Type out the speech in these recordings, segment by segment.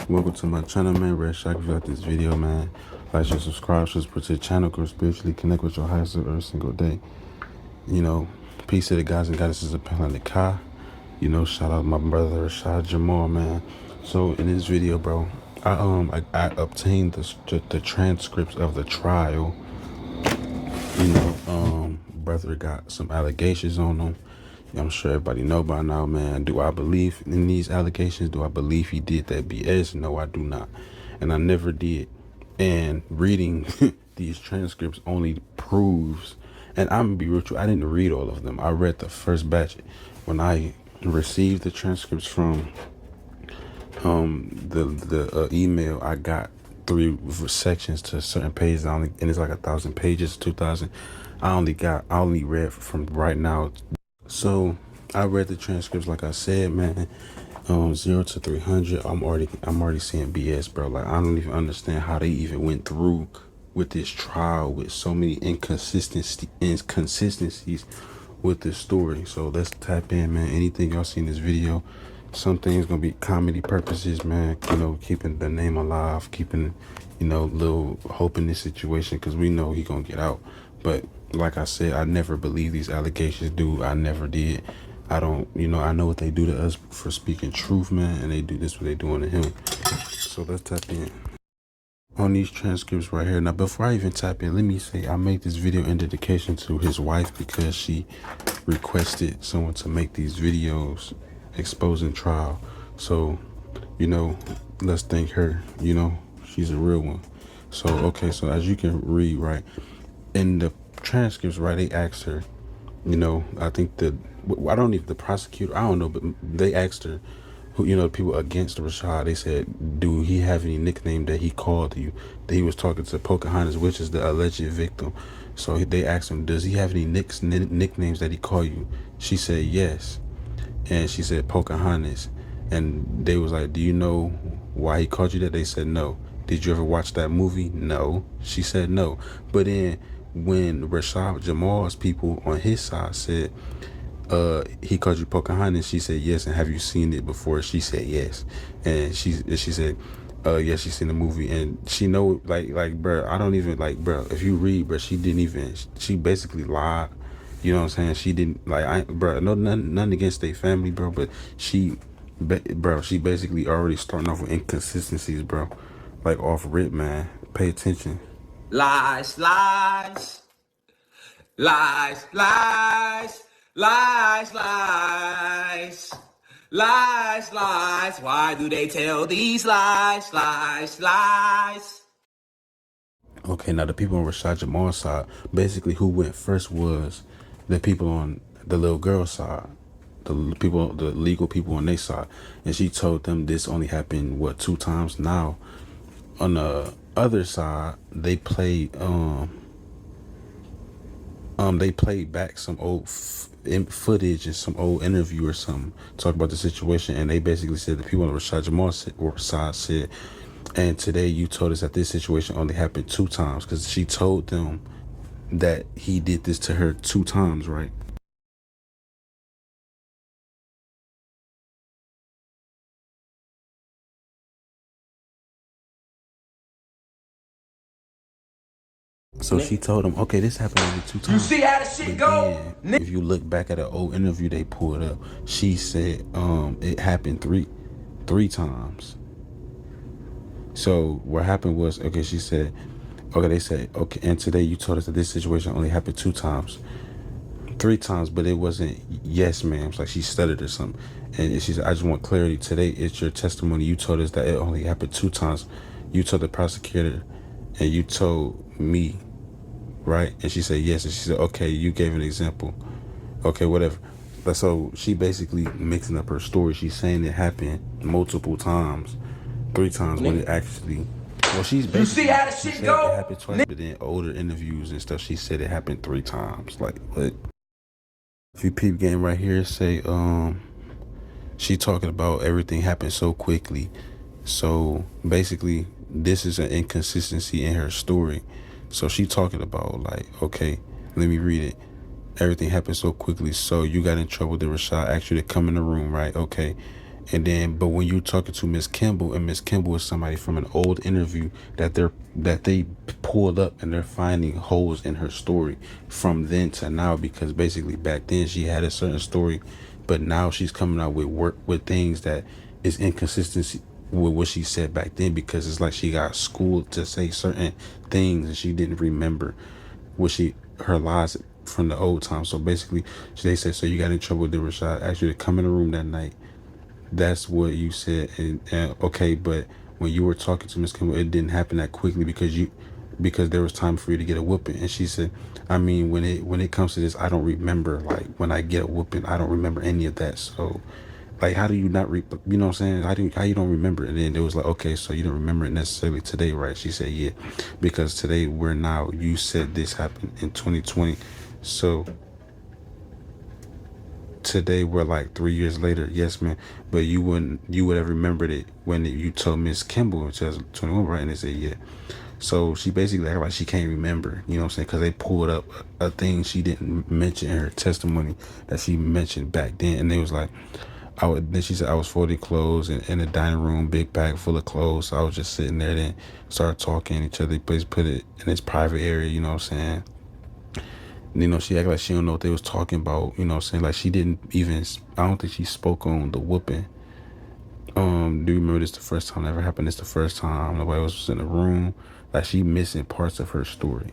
Welcome to my channel, man. Rashad, if you like this video, man, like, share, subscribe, support to the channel, grow spiritually, connect with your higher self every single day. You know, peace to the guys and goddesses of Planet Ka. You know, shout out my brother Rashad Jamal, man. So in this video, bro, I obtained the transcripts of the trial. You know, brother got some allegations on him. I'm sure everybody know by now, man. Do I believe in these allegations? Do I believe he did that BS? No, I do not. And I never did. And reading these transcripts only proves, and I'm gonna be real with you, I didn't read all of them. I read the first batch. When I received the transcripts from the email, I got 3 sections to certain pages. And it's like 1,000 pages, 2,000. I only read from right now. So I read the transcripts, like I said, man. 0 to 300. I'm already seeing BS, bro. Like, I don't even understand how they even went through with this trial with so many inconsistencies with this story. So let's tap in, man. Anything y'all see in this video, some things gonna be comedy purposes, man. You know, keeping the name alive, keeping, you know, little hope in this situation, because we know he gonna get out. But like I said, I never believe these allegations, dude. I never did. I don't, you know, I know what they do to us for speaking truth, man, and they do this what they doing to him. So let's tap in on these transcripts right here. Now, before I even tap in, let me say I made this video in dedication to his wife, because she requested someone to make these videos exposing trial. So, you know, let's thank her. You know, she's a real one. So, okay, so as you can read, right, in the transcripts, right, they asked her, you know, I think the prosecutor, I don't know, but they asked her, who, you know, people against Rashad, they said, do he have any nickname that he called you, that he was talking to Pocahontas, which is the alleged victim. So they asked him, does he have any nicknames that he called you? She said yes. And she said Pocahontas. And they was like, do you know why he called you that? They said no. Did you ever watch that movie? No. She said no. But then when Rashad Jamal's people on his side said, he called you Pocahontas, she said yes. And have you seen it before? She said yes. And she said, yes, she's seen the movie. And she know, like, bro, I don't even, like, bro, if you read, bro, she basically lied. You know what I'm saying? She didn't, like, bro, no, nothing against their family, bro, but she basically already starting off with inconsistencies, bro. Like, off rip, man. Pay attention. Lies, lies, lies, lies, lies, lies, lies, lies. Why do they tell these lies, lies, lies? Okay, now the people on Rashad Jamal's side, basically who went first was the people on the little girl's side, the legal people on their side. And she told them this only happened, what, 2 times? Now, on the other side, they played back some old footage and some old interview or something, talk about the situation. And they basically said, the people on Rashad Jamal's side said, and today you told us that this situation only happened 2 times, because she told them that he did this to her 2 times, right? So she told him, okay, this happened only 2 times. You see how the shit go? Then, if you look back at an old interview they pulled up, she said it happened three times. So what happened was, okay, she said, okay, they said, okay, and today you told us that this situation only happened 2 times. 3 times, but it wasn't yes, ma'am. It's like she stuttered or something. And she said, I just want clarity. Today it's your testimony. You told us that it only happened 2 times. You told the prosecutor and you told me, right? And she said yes. And she said, okay, you gave an example. Okay, whatever. But so she basically mixing up her story. She's saying it happened multiple times, 3 times, when it actually, well, she's basically, you see how the shit go? It happened twice, but then older interviews and stuff, she said it happened 3 times. Like, what? If you peep game right here, say she talking about everything happened so quickly. So basically this is an inconsistency in her story. So she talking about, like, okay, let me read it. Everything happened so quickly. So you got in trouble. The Rashad asked you to come in the room, right? Okay. And then, but when you're talking to Miss Kimball, and Miss Kimball is somebody from an old interview that they pulled up, and they're finding holes in her story from then to now, because basically back then she had a certain story, but now she's coming out with work with things that is inconsistency with what she said back then, because it's like she got schooled to say certain things and she didn't remember what her lies from the old time. So basically, they said, so you got in trouble with Rashad asked you to come in the room that night. That's what you said, and okay, but when you were talking to Miss Kimball, it didn't happen that quickly because there was time for you to get a whooping. And she said, I mean, when it comes to this, I don't remember, like, when I get a whooping, I don't remember any of that. So, like, how do you not you know what I'm saying? How you don't remember it? And then it was like, okay, so you don't remember it necessarily today, right? She said, yeah, because today you said this happened in 2020, so today we're like 3 years later. Yes, man. But you would have remembered it when you told Miss Kimball in 2021, right? And they said, yeah. So she basically acted like she can't remember, you know what I'm saying? Because they pulled up a thing she didn't mention in her testimony that she mentioned back then. And they was like, then she said, I was folding clothes in the dining room, big bag full of clothes. So I was just sitting there, then started talking to each other. Please put it in this private area, you know what I'm saying? She acted like she don't know what they was talking about, you know what I'm saying? Like she didn't even, I don't think she spoke on the whooping. Do you remember this the first time that ever happened? This the first time nobody was in the room. Like she missing parts of her story.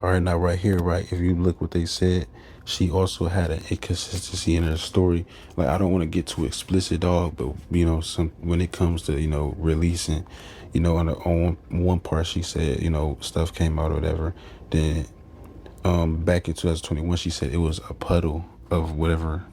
All right, now right here, right, if you look what they said, she also had an inconsistency in her story. Like I don't want to get too explicit, dog, but some when it comes to releasing, on one part she said stuff came out or whatever. Then back in 2021 she said it was a puddle of whatever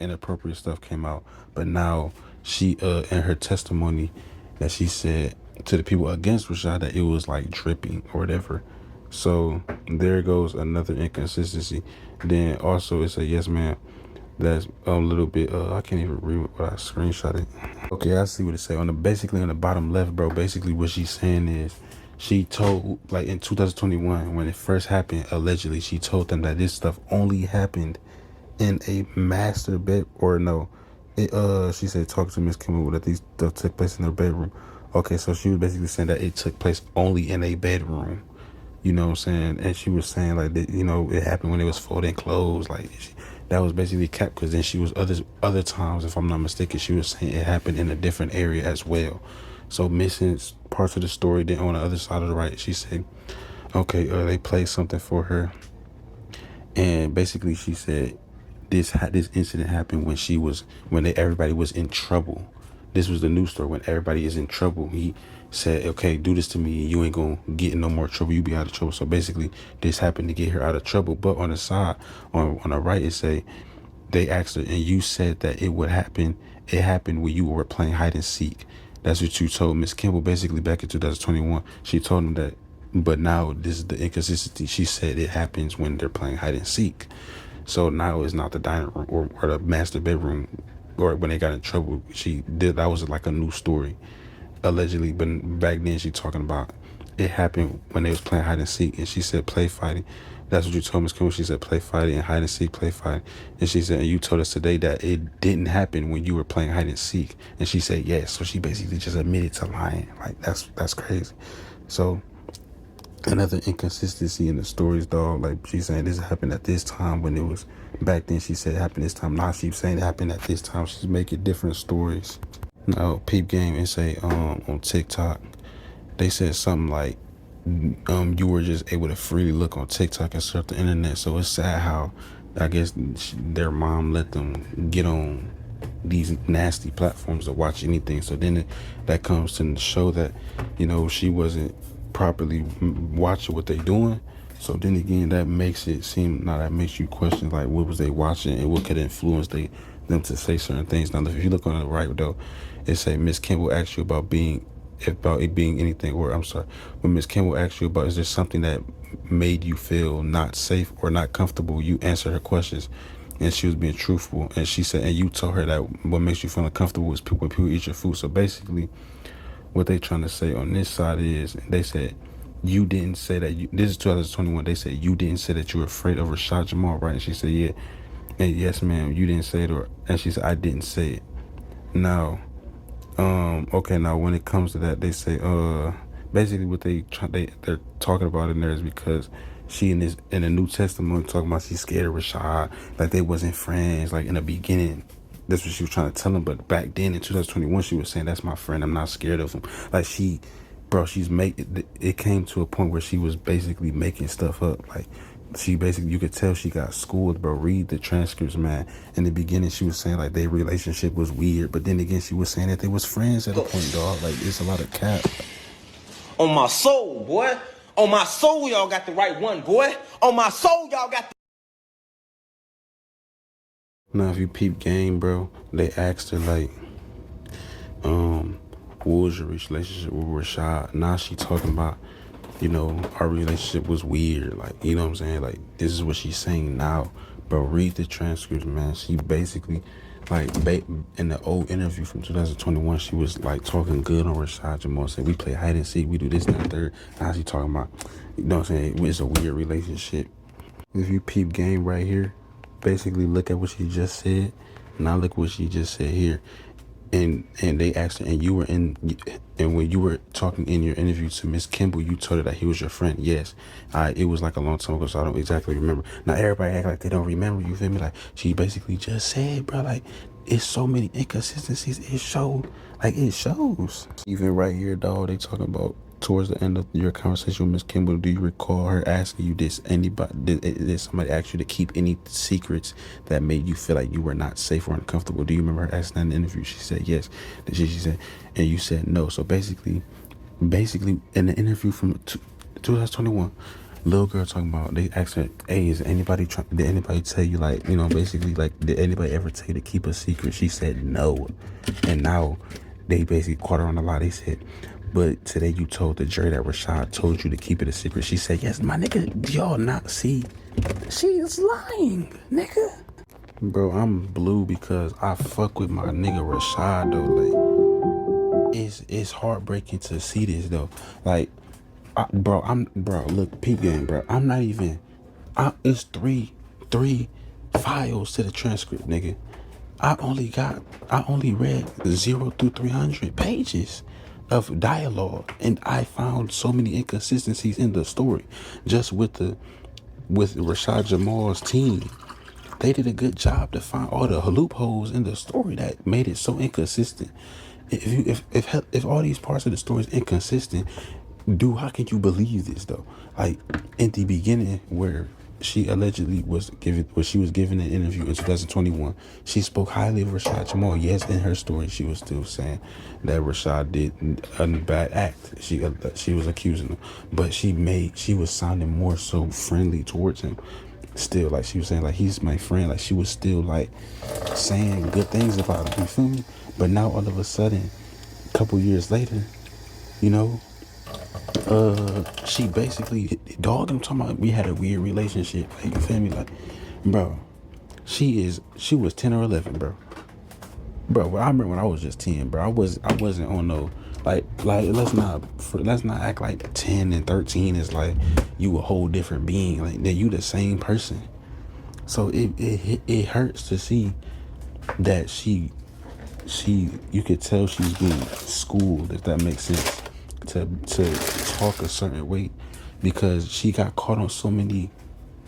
inappropriate stuff came out. But now she in her testimony that she said to the people against Rashad that it was like dripping or whatever. So there goes another inconsistency. Then also it's a yes ma'am that's a little bit I can't even read what I screenshotted. Okay, I see what it say on the basically on the bottom left, bro. Basically what she's saying is she told, like, in 2021 when it first happened, allegedly she told them that this stuff only happened in a master bed, or no, she said talk to Miss Kimball that these stuff took place in her bedroom. Okay, so she was basically saying that it took place only in a bedroom. You know what I'm saying? And she was saying like that, it happened when it was folding clothes. Like that was basically kept, because then she was other times, if I'm not mistaken, she was saying it happened in a different area as well. So missing parts of the story. Then on the other side of the right, she said, okay, they played something for her, and basically she said this incident happened when everybody was in trouble. This was the news story when everybody is in trouble. He said, okay, do this to me, you ain't gonna get in no more trouble, you be out of trouble. So basically this happened to get her out of trouble. But on the side, on the right, it say they asked her, and you said that it happened when you were playing hide and seek. That's what you told Miss Kimball basically back in 2021. She told him that, but now this is the inconsistency. She said it happens when they're playing hide and seek. So now it's not the dining room or the master bedroom, or when they got in trouble. She did that was like a new story, allegedly. But back then she talking about it happened when they was playing hide and seek, and she said play fighting. That's what you told Miss Kimball. She said play fighting and hide and seek, play fighting. And she said, and you told us today that it didn't happen when you were playing hide and seek. And she said yes. So she basically just admitted to lying. Like that's crazy. So another inconsistency in the stories, dog. Like she's saying this happened at this time when it was back then. She said it happened this time. Now she's saying it happened at this time. She's making different stories. Now peep game and say on TikTok they said something like you were just able to freely look on TikTok and surf the internet. So it's sad how I guess their mom let them get on these nasty platforms to watch anything. So then that comes to show that she wasn't properly watching what they doing. So then again, that makes it seem, now that makes you question like what was they watching and what could influence them to say certain things. Now if you look on the right though, it say Miss Kimball asked you about it being anything, or I'm sorry, when Miss Kimball asked you about is there something that made you feel not safe or not comfortable, you answered her questions and she was being truthful. And she said, and you told her that what makes you feel uncomfortable is when people eat your food. So basically what they trying to say on this side is they said you didn't say that this is 2021. They said you didn't say that you were afraid of Rashad Jamal, right? And she said, yeah. And yes, ma'am, you didn't say it, or and she said I didn't say it. Now, okay, now when it comes to that, they say, basically what they're talking about in there is because she in the New Testament talking about she's scared of Rashad, like they wasn't friends, like in the beginning. That's what she was trying to tell him. But back then in 2021, she was saying, "That's my friend. I'm not scared of him." Like bro, she's making. It came to a point where she was basically making stuff up. Like she basically, you could tell she got schooled, bro. Read the transcripts, man. In the beginning, she was saying like their relationship was weird, but then again, she was saying that they was friends at a point, dog. Like it's a lot of cap. On my soul, boy. On my soul, y'all got the right one, boy. On my soul, y'all got the... Now, if you peep game, bro, they asked her like, what was your relationship with Rashad? Now she talking about, our relationship was weird. Like, you know what I'm saying? Like, this is what she's saying now. Bro, read the transcripts, man. She basically, like, in the old interview from 2021, she was, like, talking good on Rashad Jamal, saying, we play hide and seek, we do this and that, third. Now she talking about, you know what I'm saying? It's a weird relationship. If you peep game right here, basically look at what she just said. Now look what she just said here. And they asked her, and when you were talking in your interview to Miss Kimball, you told her that he was your friend. Yes, it was like a long time ago, so I don't exactly remember. Now everybody act like they don't remember. You feel me? Like she basically just said, bro, like it's so many inconsistencies. It shows. Even right here, dog, they talking about towards the end of your conversation with Miss Kimball. Do you recall her asking you this? Did somebody ask you to keep any secrets that made you feel like you were not safe or uncomfortable? Do you remember her asking that in the interview? She said yes. Then she said, and you said no. So basically in the interview from 2021, little girl talking about, they asked her, hey, did anybody tell you, like, basically, like, did anybody ever tell you to keep a secret? She said no. And now they basically caught her on a lie. They said, but today you told the jury that Rashad told you to keep it a secret. She said, yes, my nigga, y'all not see. She's lying, nigga. Bro, I'm blue because I fuck with my nigga Rashad, though. Like, it's heartbreaking to see this, though. Like, look, peep game, bro. I'm not even, it's three files to the transcript, nigga. I only read 0 through 300 pages of dialogue, and I found so many inconsistencies in the story. Just with Rashad Jamal's team, they did a good job to find all the loopholes in the story that made it so inconsistent. If all these parts of the story is inconsistent, how can you believe this though? Like in the beginning, where she allegedly she was given an interview in 2021, she spoke highly of Rashad Jamal. Yes, in her story, she was still saying that Rashad did a bad act. She was accusing him, but she was sounding more so friendly towards him. Still, like she was saying, like he's my friend. Like she was still like saying good things about him. You feel me? But now all of a sudden, a couple years later, you know, she basically dog. I'm talking about we had a weird relationship. Like, you feel me? Like, bro, she was 10 or 11, bro. Bro, I remember when I was just 10, bro. I wasn't on no like let's not act like 10 and 13 is like you a whole different being. Like that you the same person. So it hurts to see that she you could tell she's being schooled, if that makes sense, to talk a certain way, because she got caught on so many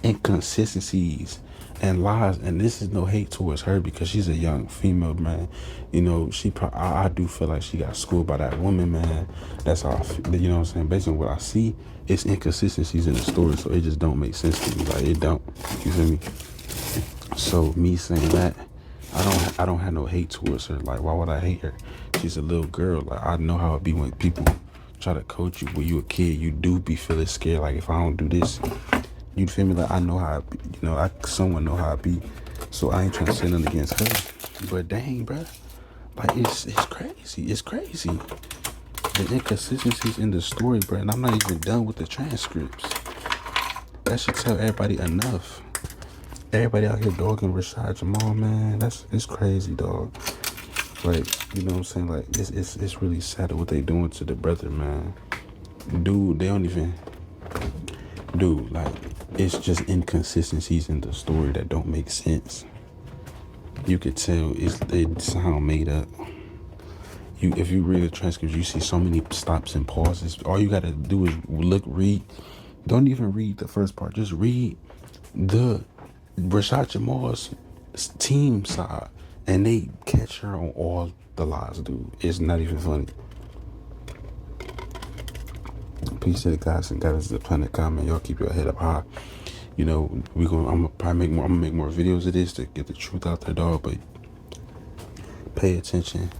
inconsistencies and lies. And this is no hate towards her because she's a young female, man. You know, I do feel like she got schooled by that woman, man. That's how I feel, you know what I'm saying? Based on what I see, it's inconsistencies in the story, so it just don't make sense to me. Like, it don't. You feel me? So me saying that, I don't have no hate towards her. Like, why would I hate her? She's a little girl. Like, I know how it be when people try to coach you. When you a kid, you do be feeling scared. Like, if I don't do this, you feel me? Like, I know how I be. You know, someone know how I be. So I ain't trying to say nothing against her. But dang, bro, like it's crazy. It's crazy. The inconsistencies in the story, bro. And I'm not even done with the transcripts. That should tell everybody enough. Everybody out here dogging Rashad Jamal, man. It's crazy, dog. Like, you know what I'm saying? Like, it's really sad what they doing to the brother, man. Dude, they don't even. Dude, like, it's just inconsistencies in the story that don't make sense. You could tell it sound made up. If you read the transcripts, you see so many stops and pauses. All you gotta do is read. Don't even read the first part. Just read the Rashad Jamal's team side, and they catch her on all the lies, dude. It's not even funny. Peace to the guys and guys that plan to comment. Y'all keep your head up high. You know, I'm gonna probably make more videos of this to get the truth out there, dog. But pay attention,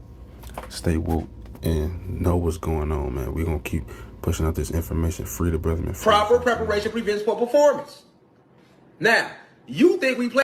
stay woke, and know what's going on, man. We're gonna keep pushing out this information. Free the brother, man. Proper preparation prevents poor performance. Now, you think we play